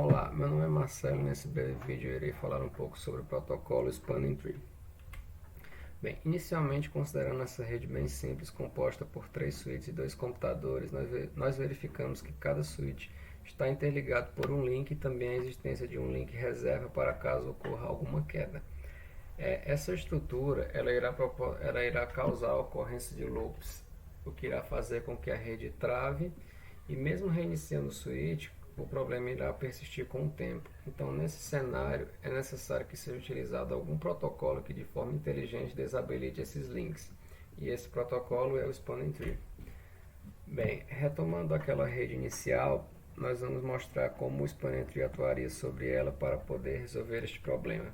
Olá, meu nome é Marcelo e nesse breve vídeo eu irei falar um pouco sobre o protocolo Spanning Tree. Bem, inicialmente, considerando essa rede bem simples, composta por 3 suítes e 2 computadores, nós verificamos que cada suíte está interligado por um link e também a existência de um link reserva para caso ocorra alguma queda. Essa estrutura ela irá causar a ocorrência de loops, o que irá fazer com que a rede trave e mesmo reiniciando o switch, o problema irá persistir com o tempo. Então, nesse cenário, é necessário que seja utilizado algum protocolo que de forma inteligente desabilite esses links. E esse protocolo é o Spanning Tree. Bem, retomando aquela rede inicial, nós vamos mostrar como o Spanning Tree atuaria sobre ela para poder resolver este problema.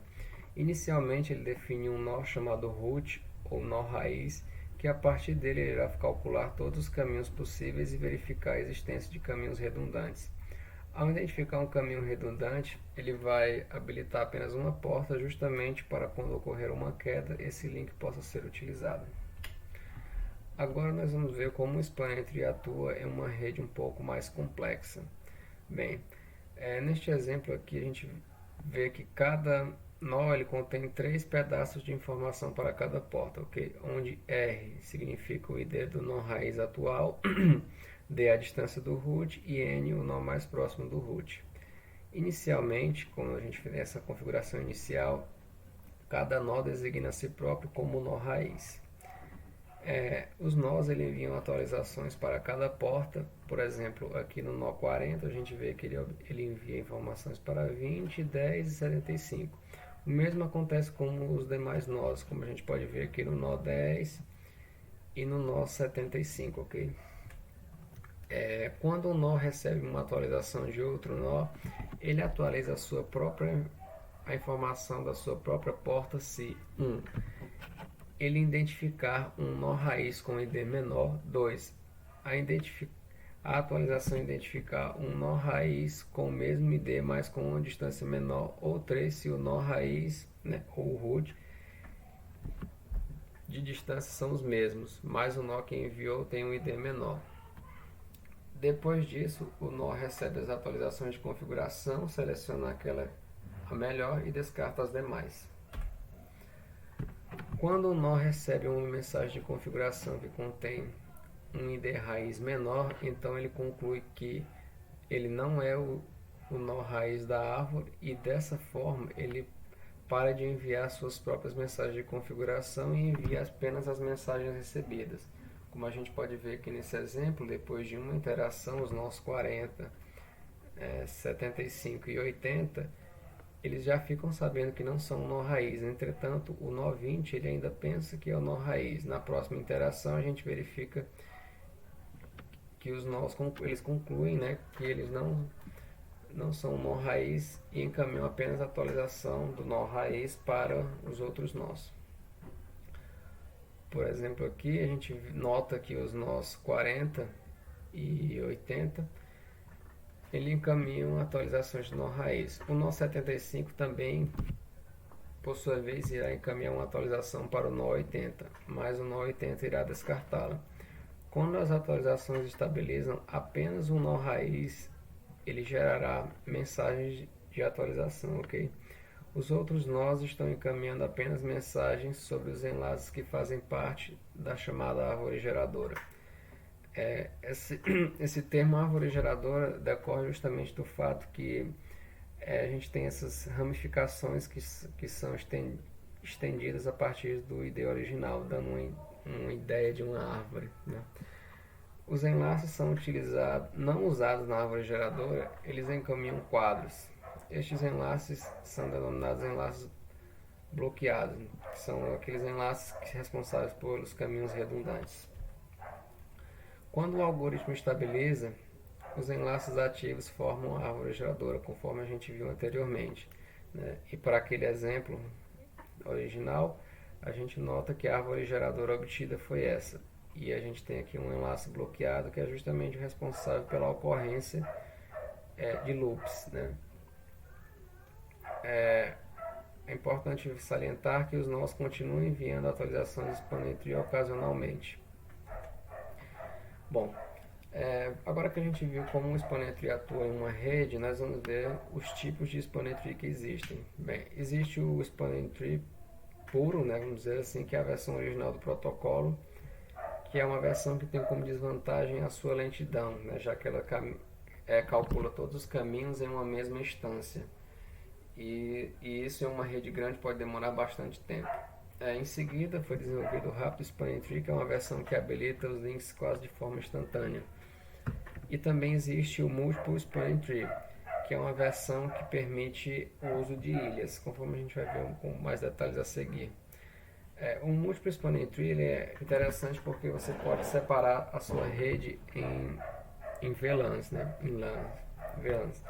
Inicialmente, ele define um nó chamado root, ou nó raiz, que a partir dele ele irá calcular todos os caminhos possíveis e verificar a existência de caminhos redundantes. Ao identificar um caminho redundante, ele vai habilitar apenas uma porta justamente para quando ocorrer uma queda, esse link possa ser utilizado. Agora nós vamos ver como o Spanning Tree atua em uma rede um pouco mais complexa. Bem, neste exemplo aqui a gente vê que cada nó ele contém 3 pedaços de informação para cada porta, ok? Onde R significa o ID do nó raiz atual, D a distância do root e N o nó mais próximo do root. Inicialmente, quando a gente fizer essa configuração inicial, cada nó designa a si próprio como nó raiz. Os nós ele enviam atualizações para cada porta. Por exemplo, aqui no nó 40 a gente vê que ele envia informações para 20, 10 e 75. O mesmo acontece com os demais nós, como a gente pode ver aqui no nó 10 e no nó 75, ok? Quando um nó recebe uma atualização de outro nó, ele atualiza a informação da sua própria porta se 1. Ele identificar um nó raiz com ID menor. 2. A atualização identificar um nó raiz com o mesmo ID, mas com uma distância menor. Ou 3. Se o nó raiz, ou o root, de distância são os mesmos, mas o nó que enviou tem um ID menor. Depois disso, o nó recebe as atualizações de configuração, seleciona aquela a melhor e descarta as demais. Quando o nó recebe uma mensagem de configuração que contém um ID raiz menor, então ele conclui que ele não é o nó raiz da árvore e dessa forma ele para de enviar suas próprias mensagens de configuração e envia apenas as mensagens recebidas. Como a gente pode ver aqui nesse exemplo, depois de uma interação, os nós 40, 75 e 80, eles já ficam sabendo que não são nó raiz. Entretanto, o nó 20 ele ainda pensa que é o nó raiz. Na próxima interação a gente verifica que os nós eles concluem, que eles não são nó raiz e encaminham apenas a atualização do nó raiz para os outros nós. Por exemplo, aqui a gente nota que os nós 40 e 80 ele encaminham atualizações de nó raiz. O nó 75 também, por sua vez, irá encaminhar uma atualização para o nó 80, mas o nó 80 irá descartá-la. Quando as atualizações estabilizam apenas o nó raiz, ele gerará mensagens de atualização, ok? Os outros nós estão encaminhando apenas mensagens sobre os enlaces que fazem parte da chamada árvore geradora. Esse termo árvore geradora decorre justamente do fato que a gente tem essas ramificações que são estendidas a partir do ID original, dando uma ideia de uma árvore. Os enlaces são não usados na árvore geradora, eles encaminham quadros. Estes enlaces são denominados enlaces bloqueados, que são aqueles enlaces responsáveis pelos caminhos redundantes. Quando o algoritmo estabiliza, os enlaces ativos formam a árvore geradora, conforme a gente viu anteriormente. E para aquele exemplo original, a gente nota que a árvore geradora obtida foi essa. E a gente tem aqui um enlace bloqueado, que é justamente o responsável pela ocorrência de loops. É importante salientar que os nós continuam enviando atualizações de Spanning Tree ocasionalmente. Bom, Agora que a gente viu como o Spanner Tree atua em uma rede, nós vamos ver os tipos de Spanner Tree que existem. Bem, existe o Spanner Tree puro, né, vamos dizer assim, que é a versão original do protocolo, que é uma versão que tem como desvantagem a sua lentidão, né, já que ela calcula todos os caminhos em uma mesma instância. E isso em uma rede grande pode demorar bastante tempo. Em seguida, foi desenvolvido o Rapid Spanning Tree, que é uma versão que habilita os links quase de forma instantânea. E também existe o Multiple Spanning Tree, que é uma versão que permite o uso de ilhas, conforme a gente vai ver com mais detalhes a seguir. O Multiple Spanning Tree ele é interessante porque você pode separar a sua rede em VLANs, né? VLANs.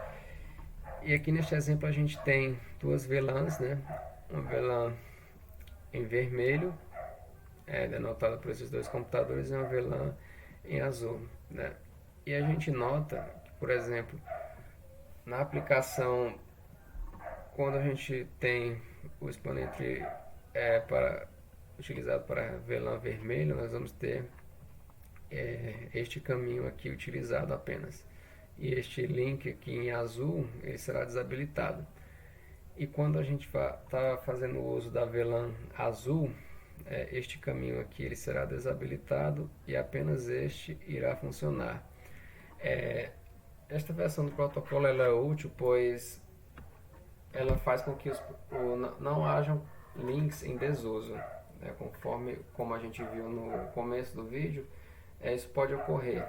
E aqui neste exemplo a gente tem duas VLANs, né? Uma VLAN em vermelho, denotada por esses dois computadores, e uma VLAN em azul, né? E a gente nota que, por exemplo, na aplicação, quando a gente tem o Spanner Tree utilizado para VLAN vermelho, nós vamos ter este caminho aqui utilizado apenas. E este link aqui em azul, ele será desabilitado. E quando a gente está fazendo o uso da VLAN azul, este caminho aqui ele será desabilitado e apenas este irá funcionar. Esta versão do protocolo ela é útil, pois ela faz com que não hajam links em desuso, né? Conforme como a gente viu no começo do vídeo, isso pode ocorrer,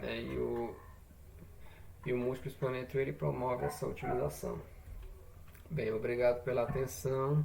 né? E o Multiple Spanning Tree ele promove essa utilização. Bem, obrigado pela atenção.